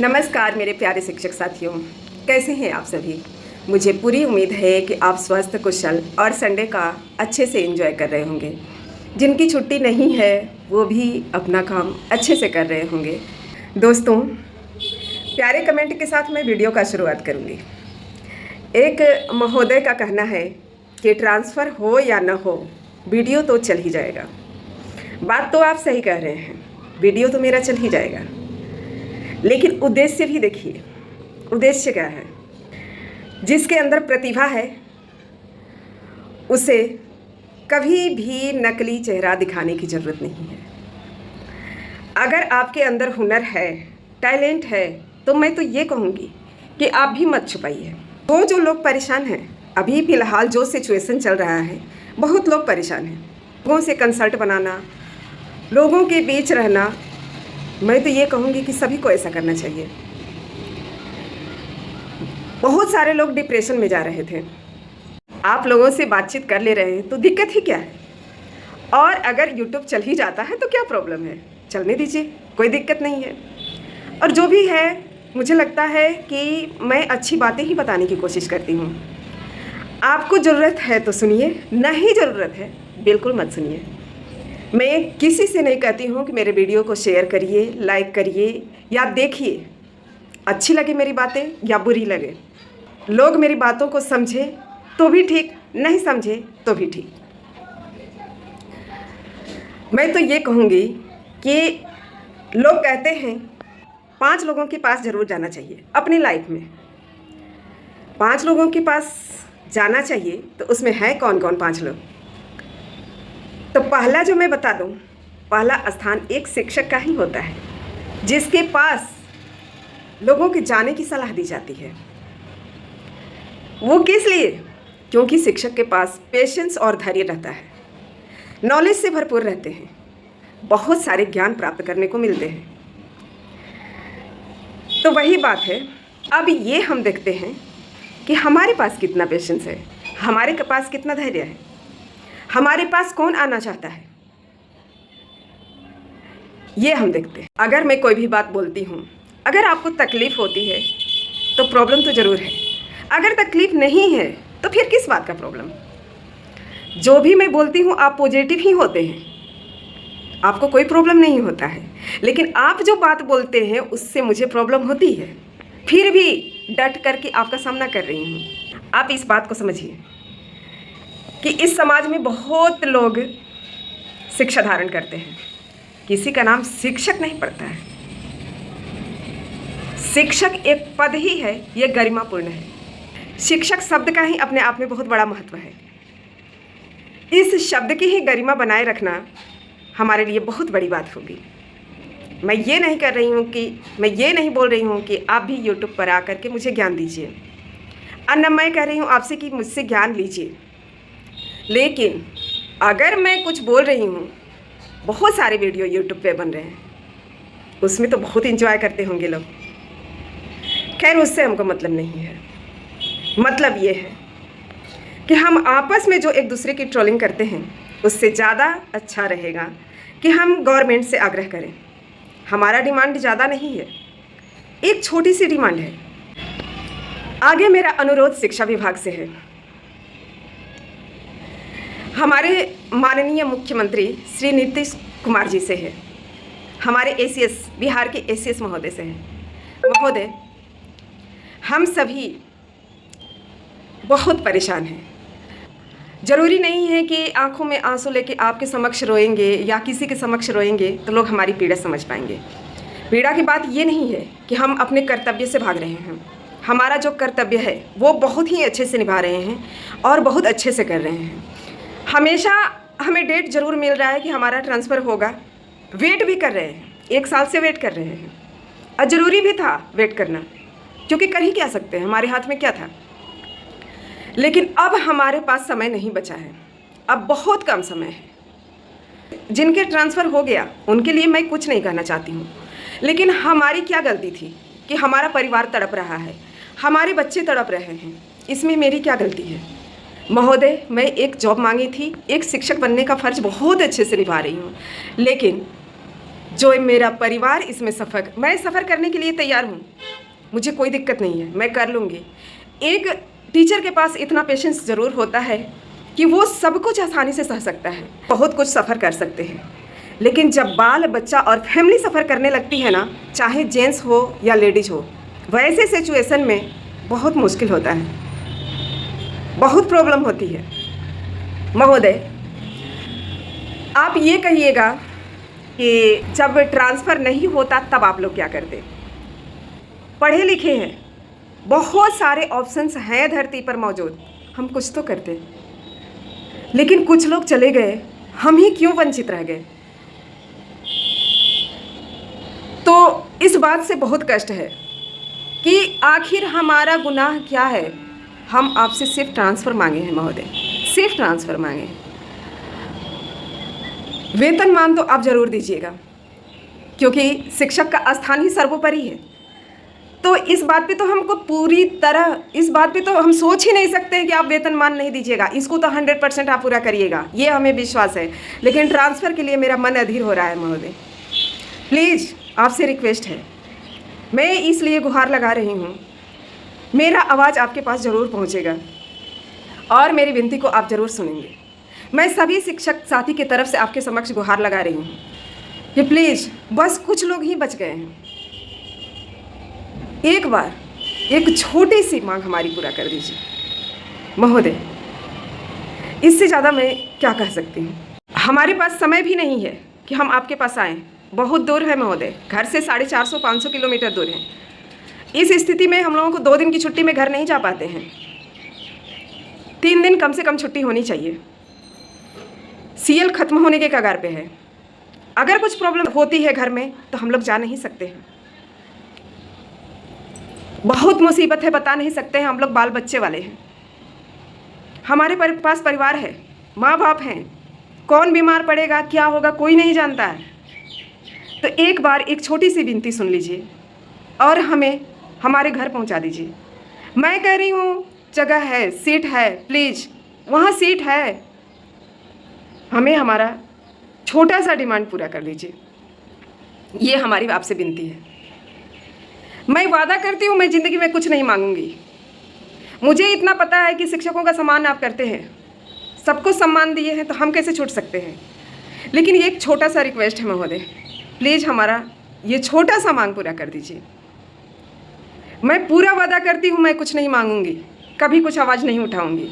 नमस्कार मेरे प्यारे शिक्षक साथियों, कैसे हैं आप सभी। मुझे पूरी उम्मीद है कि आप स्वस्थ कुशल और संडे का अच्छे से एंजॉय कर रहे होंगे। जिनकी छुट्टी नहीं है वो भी अपना काम अच्छे से कर रहे होंगे। दोस्तों, प्यारे कमेंट के साथ मैं वीडियो का शुरुआत करूँगी। एक महोदय का कहना है कि ट्रांसफ़र हो या न हो, वीडियो तो चल ही जाएगा। बात तो आप सही कह रहे हैं, वीडियो तो मेरा चल ही जाएगा, लेकिन उद्देश्य भी देखिए। उद्देश्य क्या है? जिसके अंदर प्रतिभा है उसे कभी भी नकली चेहरा दिखाने की ज़रूरत नहीं है। अगर आपके अंदर हुनर है, टैलेंट है, तो मैं तो ये कहूँगी कि आप भी मत छुपाइए। वो जो लोग परेशान हैं, अभी फ़िलहाल जो सिचुएशन चल रहा है, बहुत लोग परेशान हैं। लोगों से कंसल्ट बनाना, लोगों के बीच रहना, मैं तो ये कहूँगी कि सभी को ऐसा करना चाहिए। बहुत सारे लोग डिप्रेशन में जा रहे थे, आप लोगों से बातचीत कर ले रहे हैं तो दिक्कत ही क्या है। और अगर यूट्यूब चल ही जाता है तो क्या प्रॉब्लम है, चलने दीजिए, कोई दिक्कत नहीं है। और जो भी है, मुझे लगता है कि मैं अच्छी बातें ही बताने की कोशिश करती हूँ। आपको ज़रूरत है तो सुनिए, नहीं ज़रूरत है बिल्कुल मत सुनिए। मैं किसी से नहीं कहती हूँ कि मेरे वीडियो को शेयर करिए, लाइक करिए या देखिए। अच्छी लगे मेरी बातें या बुरी लगे, लोग मेरी बातों को समझे तो भी ठीक, नहीं समझे तो भी ठीक। मैं तो ये कहूँगी कि लोग कहते हैं 5 लोगों के पास ज़रूर जाना चाहिए अपनी लाइफ में। 5 लोगों के पास जाना चाहिए, तो उसमें है कौन कौन 5 लोग? तो पहला जो मैं बता दूं, पहला स्थान एक शिक्षक का ही होता है, जिसके पास लोगों के जाने की सलाह दी जाती है। वो किस लिए? क्योंकि शिक्षक के पास पेशेंस और धैर्य रहता है, नॉलेज से भरपूर रहते हैं, बहुत सारे ज्ञान प्राप्त करने को मिलते हैं। तो वही बात है, अब ये हम देखते हैं कि हमारे पास कितना पेशेंस है, हमारे पास कितना धैर्य है, हमारे पास कौन आना चाहता है, ये हम देखते हैं। अगर मैं कोई भी बात बोलती हूँ, अगर आपको तकलीफ़ होती है तो प्रॉब्लम तो ज़रूर है। अगर तकलीफ़ नहीं है तो फिर किस बात का प्रॉब्लम? जो भी मैं बोलती हूँ आप पॉजिटिव ही होते हैं, आपको कोई प्रॉब्लम नहीं होता है। लेकिन आप जो बात बोलते हैं उससे मुझे प्रॉब्लम होती है, फिर भी डट करके आपका सामना कर रही हूँ। आप इस बात को समझिए कि इस समाज में बहुत लोग शिक्षा धारण करते हैं, किसी का नाम शिक्षक नहीं पड़ता है। शिक्षक एक पद ही है, ये गरिमापूर्ण है। शिक्षक शब्द का ही अपने आप में बहुत बड़ा महत्व है। इस शब्द की ही गरिमा बनाए रखना हमारे लिए बहुत बड़ी बात होगी। मैं ये नहीं बोल रही हूँ कि आप भी यूट्यूब पर आकर के मुझे ज्ञान दीजिए, और न मैं कह रही हूँ आपसे कि मुझसे ज्ञान लीजिए। लेकिन अगर मैं कुछ बोल रही हूँ, बहुत सारे वीडियो यूट्यूब पे बन रहे हैं, उसमें तो बहुत एंजॉय करते होंगे लोग। खैर, उससे हमको मतलब नहीं है। मतलब ये है कि हम आपस में जो एक दूसरे की ट्रोलिंग करते हैं, उससे ज़्यादा अच्छा रहेगा कि हम गवर्नमेंट से आग्रह करें। हमारा डिमांड ज़्यादा नहीं है, एक छोटी सी डिमांड है। आगे मेरा अनुरोध शिक्षा विभाग से है। हमारे माननीय मुख्यमंत्री श्री नीतीश कुमार जी से है, हमारे एसीएस, बिहार के एसीएस महोदय से है। महोदय, हम सभी बहुत परेशान हैं। ज़रूरी नहीं है कि आंखों में आंसू लेके आपके समक्ष रोएंगे या किसी के समक्ष रोएंगे तो लोग हमारी पीड़ा समझ पाएंगे। पीड़ा की बात ये नहीं है कि हम अपने कर्तव्य से भाग रहे हैं। हमारा जो कर्तव्य है वो बहुत ही अच्छे से निभा रहे हैं और बहुत अच्छे से कर रहे हैं। हमेशा हमें डेट ज़रूर मिल रहा है कि हमारा ट्रांसफ़र होगा, वेट भी कर रहे हैं, 1 साल से वेट कर रहे हैं। और ज़रूरी भी था वेट करना, क्योंकि कर ही क्या सकते हैं, हमारे हाथ में क्या था। लेकिन अब हमारे पास समय नहीं बचा है, अब बहुत कम समय है। जिनके ट्रांसफ़र हो गया उनके लिए मैं कुछ नहीं कहना चाहती हूँ, लेकिन हमारी क्या गलती थी कि हमारा परिवार तड़प रहा है, हमारे बच्चे तड़प रहे हैं, इसमें मेरी क्या गलती है? महोदय, मैं एक जॉब मांगी थी, एक शिक्षक बनने का फ़र्ज बहुत अच्छे से निभा रही हूँ, लेकिन जो मेरा परिवार इसमें मैं सफ़र करने के लिए तैयार हूँ, मुझे कोई दिक्कत नहीं है, मैं कर लूँगी। एक टीचर के पास इतना पेशेंस ज़रूर होता है कि वो सब कुछ आसानी से सह सकता है, बहुत कुछ सफ़र कर सकते हैं। लेकिन जब बाल बच्चा और फैमिली सफ़र करने लगती है ना, चाहे जेंट्स हो या लेडीज हो, वैसे सिचुएशन में बहुत मुश्किल होता है, बहुत प्रॉब्लम होती है। महोदय, आप ये कहिएगा कि जब ट्रांसफ़र नहीं होता तब आप लोग क्या करते? पढ़े लिखे हैं, बहुत सारे ऑप्शंस हैं धरती पर मौजूद, हम कुछ तो करते। लेकिन कुछ लोग चले गए, हम ही क्यों वंचित रह गए? तो इस बात से बहुत कष्ट है कि आखिर हमारा गुनाह क्या है। हम आपसे सिर्फ ट्रांसफ़र मांगे हैं महोदय, सिर्फ ट्रांसफ़र मांगे हैं। वेतनमान तो आप ज़रूर दीजिएगा, क्योंकि शिक्षक का स्थान ही सर्वोपरि है। तो इस बात पे तो हमको पूरी तरह, इस बात पे तो हम सोच ही नहीं सकते हैं कि आप वेतनमान नहीं दीजिएगा। इसको तो 100% आप पूरा करिएगा, ये हमें विश्वास है। लेकिन ट्रांसफ़र के लिए मेरा मन अधीर हो रहा है महोदय। प्लीज़ आपसे रिक्वेस्ट है, मैं इसलिए गुहार लगा रही हूँ, मेरा आवाज़ आपके पास ज़रूर पहुँचेगा और मेरी विनती को आप ज़रूर सुनेंगे। मैं सभी शिक्षक साथी की तरफ से आपके समक्ष गुहार लगा रही हूँ कि प्लीज़, बस कुछ लोग ही बच गए हैं, एक बार एक छोटी सी मांग हमारी पूरा कर दीजिए महोदय। इससे ज़्यादा मैं क्या कह सकती हूँ? हमारे पास समय भी नहीं है कि हम आपके पास आएँ, बहुत दूर है महोदय, घर से 450-500 किलोमीटर दूर है। इस स्थिति में हम लोगों को 2 दिन की छुट्टी में घर नहीं जा पाते हैं, 3 दिन कम से कम छुट्टी होनी चाहिए। सीएल ख़त्म होने के कगार पे है, अगर कुछ प्रॉब्लम होती है घर में तो हम लोग जा नहीं सकते हैं। बहुत मुसीबत है, बता नहीं सकते हैं, हम लोग बाल बच्चे वाले हैं, हमारे पास परिवार है, माँ बाप हैं, कौन बीमार पड़ेगा क्या होगा कोई नहीं जानता है। तो एक बार एक छोटी सी विनती सुन लीजिए और हमें हमारे घर पहुंचा दीजिए। मैं कह रही हूँ जगह है, सीट है, प्लीज़ वहाँ सीट है, हमें हमारा छोटा सा डिमांड पूरा कर दीजिए, ये हमारी आपसे विनती है। मैं वादा करती हूँ मैं ज़िंदगी में कुछ नहीं मांगूंगी। मुझे इतना पता है कि शिक्षकों का सम्मान आप करते हैं, सबको सम्मान दिए हैं, तो हम कैसे छूट सकते हैं। लेकिन ये एक छोटा सा रिक्वेस्ट है महोदय, प्लीज़ हमारा ये छोटा सा मांग पूरा कर दीजिए। मैं पूरा वादा करती हूँ मैं कुछ नहीं मांगूंगी, कभी कुछ आवाज़ नहीं उठाऊंगी,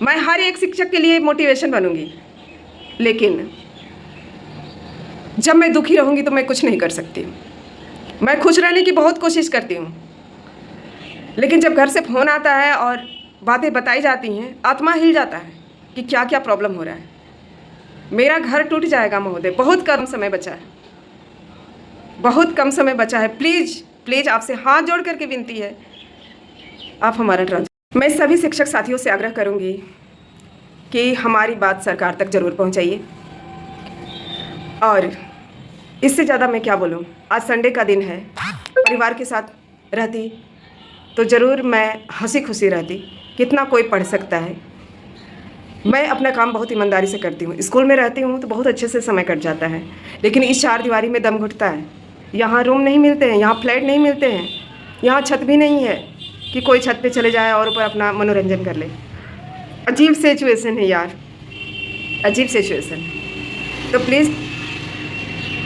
मैं हर एक शिक्षक के लिए मोटिवेशन बनूंगी। लेकिन जब मैं दुखी रहूंगी तो मैं कुछ नहीं कर सकती हूँ। मैं खुश रहने की बहुत कोशिश करती हूँ, लेकिन जब घर से फ़ोन आता है और बातें बताई जाती हैं, आत्मा हिल जाता है कि क्या क्या प्रॉब्लम हो रहा है। मेरा घर टूट जाएगा महोदय, बहुत कम समय बचा है, बहुत कम समय बचा है। प्लीज़ प्लीज़ आपसे हाथ जोड़ करके विनती है, आप हमारा ट्रांसफर। मैं सभी शिक्षक साथियों से आग्रह करूंगी कि हमारी बात सरकार तक ज़रूर पहुंचाइए। और इससे ज़्यादा मैं क्या बोलूं, आज संडे का दिन है, परिवार के साथ रहती तो ज़रूर मैं हंसी खुशी रहती। कितना कोई पढ़ सकता है। मैं अपना काम बहुत ईमानदारी से करती हूँ, स्कूल में रहती हूँ तो बहुत अच्छे से समय कट जाता है, लेकिन इस 4 दीवारी में दम घुटता है। यहाँ रूम नहीं मिलते हैं, यहाँ फ्लैट नहीं मिलते हैं, यहाँ छत भी नहीं है कि कोई छत पे चले जाए और ऊपर अपना मनोरंजन कर ले। अजीब सिचुएशन है यार, अजीब सिचुएशन। तो प्लीज़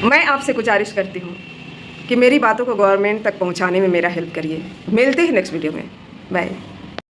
मैं आपसे गुजारिश करती हूँ कि मेरी बातों को गवर्नमेंट तक पहुँचाने में मेरा हेल्प करिए। मिलते हैं नेक्स्ट वीडियो में, बाय।